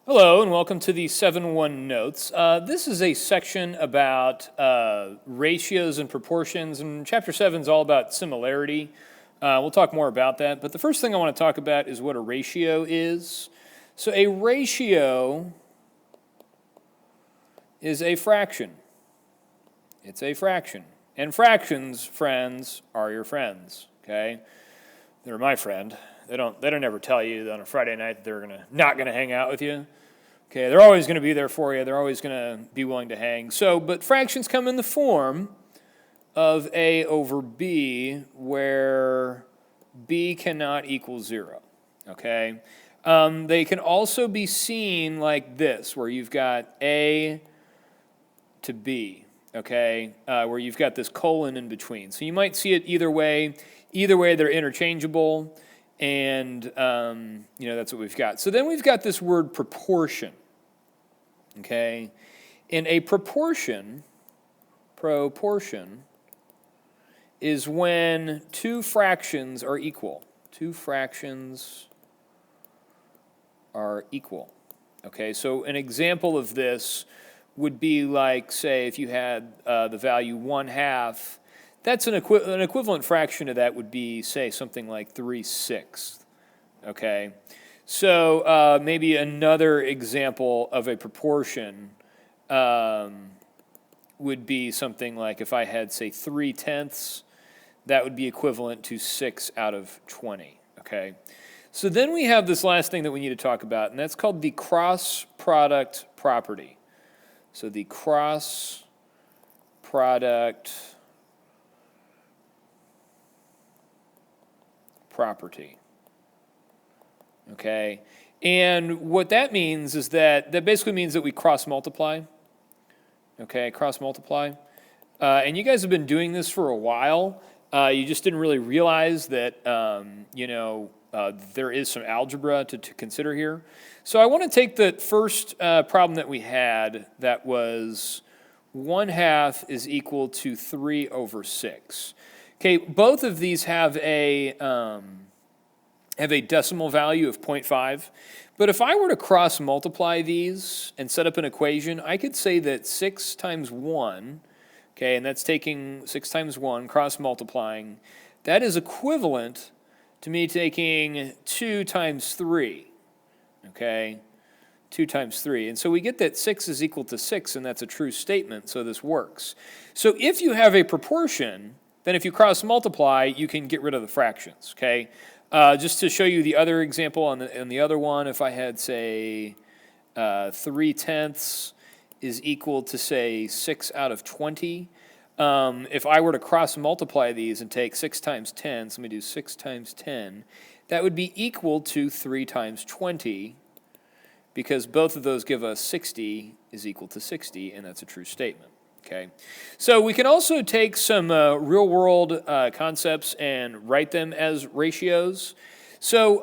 Hello and welcome to the 7-1 Notes. This is a section about ratios and proportions, and Chapter 7 is all about similarity. We'll talk more about that, but the first thing I want to talk about is what a ratio is. So a ratio is a fraction. It's a fraction. And fractions, friends, are your friends, okay? They're my friend. They don't ever tell you on a Friday night that they're not gonna hang out with you. Okay, they're always going to be there for you. They're always going to be willing to hang. But fractions come in the form of a over b, where b cannot equal 0. Okay, they can also be seen like this, where you've got a to b. Okay, where you've got this colon in between. So you might see it either way. Either way, they're interchangeable, and that's what we've got. So then we've got this word proportion. Okay, and a proportion is when two fractions are equal. Two fractions are equal. Okay, so an example of this would be like, say, if you had the value 1/2, that's an equivalent fraction to that would be, say, something like 3/6. Okay. So maybe another example of a proportion would be something like if I had, say, 3/10, that would be equivalent to 6 out of 20, okay? So then we have this last thing that we need to talk about, and that's called the cross product property. So the cross product property. Okay, and what that means is that basically means that we cross multiply. Okay, cross multiply, and you guys have been doing this for a while. You just didn't really realize that there is some algebra to consider here. So I want to take the first problem that we had, that was 1/2 is equal to 3/6. Okay, both of these have a decimal value of 0.5. But if I were to cross multiply these and set up an equation, I could say that 6 times 1, okay, and that's taking 6 times 1, cross multiplying, that is equivalent to me taking 2 times 3, okay, 2 times 3. And so we get that 6 is equal to 6, and that's a true statement, so this works. So if you have a proportion, then if you cross multiply, you can get rid of the fractions, okay? Just to show you the other example on the other one, if I had, say, 3/10 is equal to, say, 6 out of 20. If I were to cross multiply these and take 6 times 10, so let me do 6 times 10, that would be equal to 3 times 20, because both of those give us 60 is equal to 60, and that's a true statement. Okay, so we can also take some real-world concepts and write them as ratios. So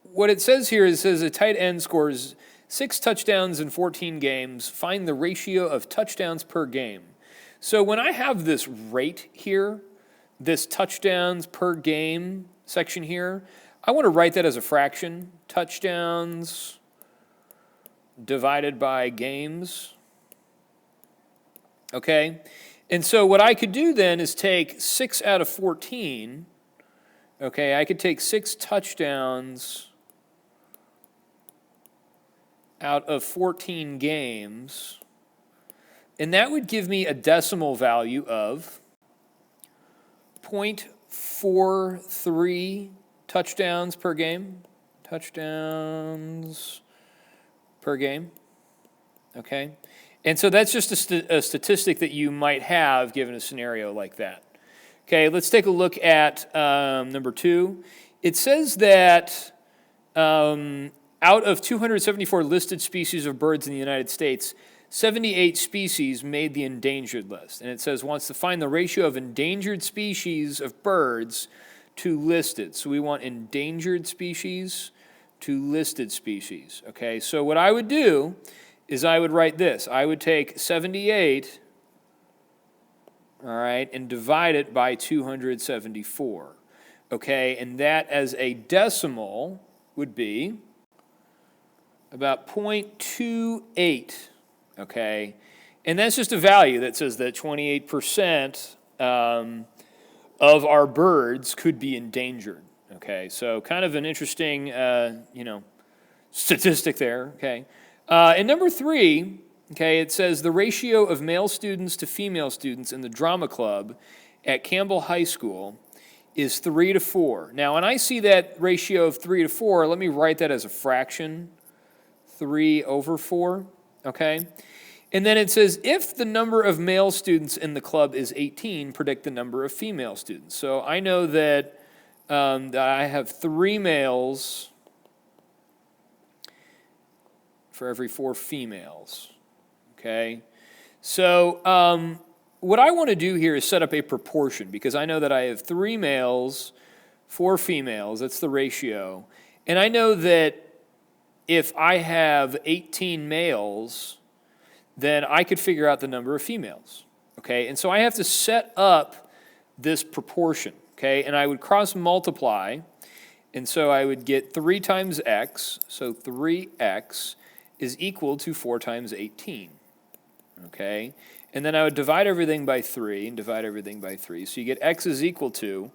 what it says here is, it says a tight end scores 6 touchdowns in 14 games. Find the ratio of touchdowns per game. So when I have this rate here, this touchdowns per game section here, I want to write that as a fraction. Touchdowns divided by games. Okay, and so what I could do then is take 6 out of 14. Okay, I could take 6 touchdowns out of 14 games, and that would give me a decimal value of 0.43 touchdowns per game. Touchdowns per game. Okay. And so that's just a statistic that you might have given a scenario like that. Okay, let's take a look at number 2. It says that out of 274 listed species of birds in the United States, 78 species made the endangered list. And it says wants to find the ratio of endangered species of birds to listed. So we want endangered species to listed species. Okay, so what I would do is I would write this. I would take 78, all right, and divide it by 274. Okay, and that as a decimal would be about 0.28, okay? And that's just a value that says that 28% of our birds could be endangered, okay? So kind of an interesting, statistic there, okay? And number 3, okay, it says the ratio of male students to female students in the drama club at Campbell High School is 3 to 4. Now, when I see that ratio of 3 to 4, let me write that as a fraction, 3 over 4, okay? And then it says, if the number of male students in the club is 18, predict the number of female students. So I know that I have 3 males for every 4 females, okay? So what I want to do here is set up a proportion, because I know that I have 3 males, 4 females, that's the ratio. And I know that if I have 18 males, then I could figure out the number of females, okay? And so I have to set up this proportion, okay? And I would cross multiply, and so I would get 3 times x, so 3x is equal to 4 times 18, okay? And then I would divide everything by 3 and divide everything by 3. So you get x is equal to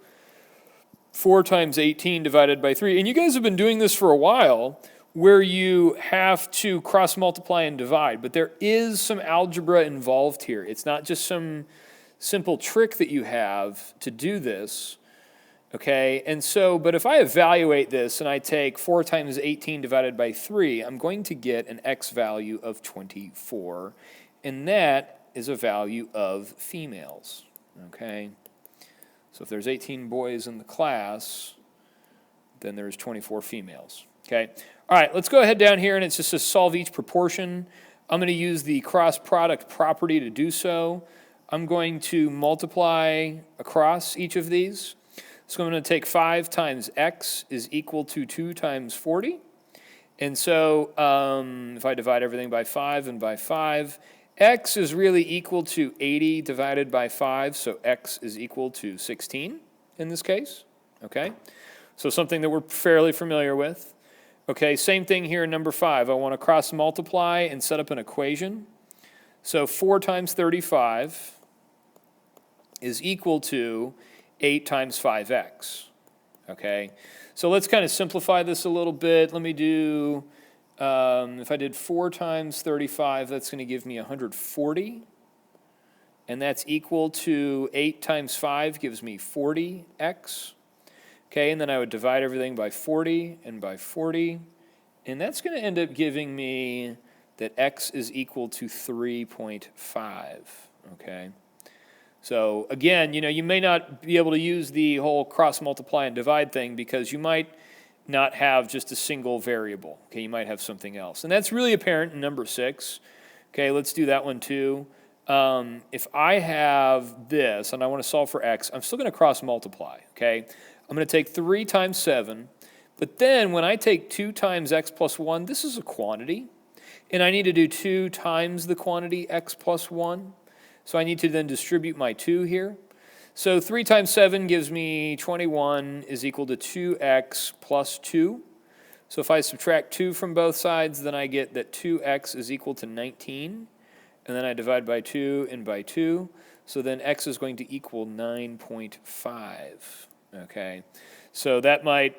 4 times 18 divided by 3. And you guys have been doing this for a while, where you have to cross multiply and divide. But there is some algebra involved here. It's not just some simple trick that you have to do this, okay? And so, but if I evaluate this and I take 4 times 18 divided by 3, I'm going to get an x value of 24. And that is a value of females, okay? So if there's 18 boys in the class, then there's 24 females, okay? All right, let's go ahead down here, and it's just to solve each proportion. I'm going to use the cross product property to do so. I'm going to multiply across each of these. So I'm going to take 5 times x is equal to 2 times 40. And so if I divide everything by 5 and by 5, x is really equal to 80 divided by 5, so x is equal to 16 in this case, okay? So something that we're fairly familiar with. Okay, same thing here in number 5. I want to cross multiply and set up an equation. So 4 times 35 is equal to 8 times 5x, okay? So let's kind of simplify this a little bit. Let me do... if I did 4 times 35, that's going to give me 140. And that's equal to 8 times 5 gives me 40x. Okay, and then I would divide everything by 40 and by 40. And that's going to end up giving me that x is equal to 3.5. Okay. So again, you may not be able to use the whole cross multiply and divide thing, because you might not have just a single variable. Okay, you might have something else. And that's really apparent in number 6. Okay, let's do that one too. If I have this and I want to solve for x, I'm still going to cross multiply. Okay, I'm going to take 3 times 7. But then when I take 2 times x plus 1, this is a quantity. And I need to do 2 times the quantity x plus 1. So I need to then distribute my 2 here. So 3 times 7 gives me 21 is equal to 2x plus 2. So if I subtract 2 from both sides, then I get that 2x is equal to 19. And then I divide by 2 and by 2. So then x is going to equal 9.5. Okay, so that might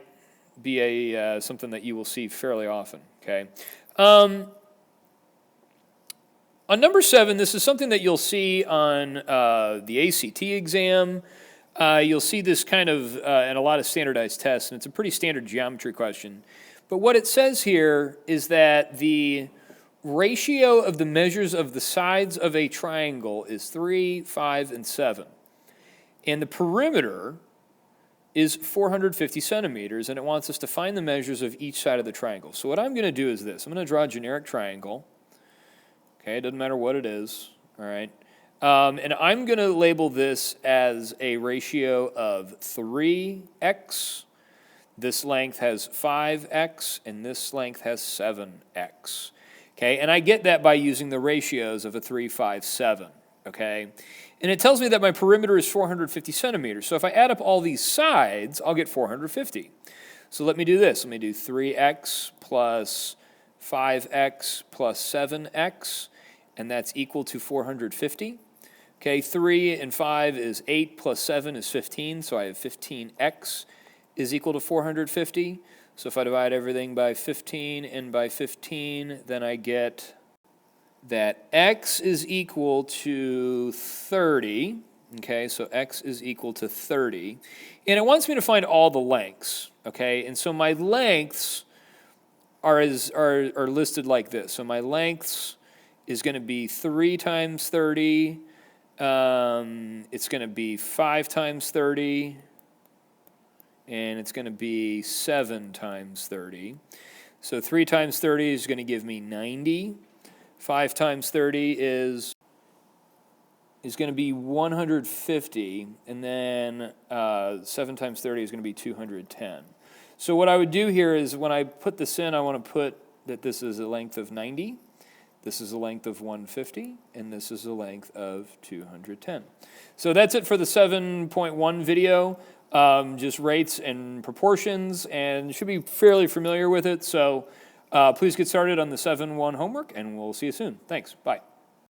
be something that you will see fairly often. Okay. On number 7, this is something that you'll see on the ACT exam. You'll see this kind of in a lot of standardized tests, and it's a pretty standard geometry question. But what it says here is that the ratio of the measures of the sides of a triangle is 3, 5, and 7. And the perimeter is 450 centimeters, and it wants us to find the measures of each side of the triangle. So what I'm going to do is this. I'm going to draw a generic triangle. Okay, it doesn't matter what it is, all right? And I'm going to label this as a ratio of 3x. This length has 5x, and this length has 7x. Okay, and I get that by using the ratios of a 3, 5, 7, okay? And it tells me that my perimeter is 450 centimeters. So if I add up all these sides, I'll get 450. So let me do this. Let me do 3x plus 5x plus 7x, and that's equal to 450. Okay, 3 and 5 is 8 plus 7 is 15, so I have 15x is equal to 450. So if I divide everything by 15 and by 15, then I get that x is equal to 30. Okay, so x is equal to 30. And it wants me to find all the lengths. Okay, and so my lengths are listed like this. So my lengths is going to be 3 times 30. It's going to be 5 times 30. And it's going to be 7 times 30. So 3 times 30 is going to give me 90. 5 times 30 is going to be 150. And then 7 times 30 is going to be 210. So what I would do here is when I put this in, I want to put that this is a length of 90. This is a length of 150, and this is a length of 210. So that's it for the 7.1 video, just rates and proportions, and you should be fairly familiar with it. So please get started on the 7.1 homework, and we'll see you soon. Thanks. Bye.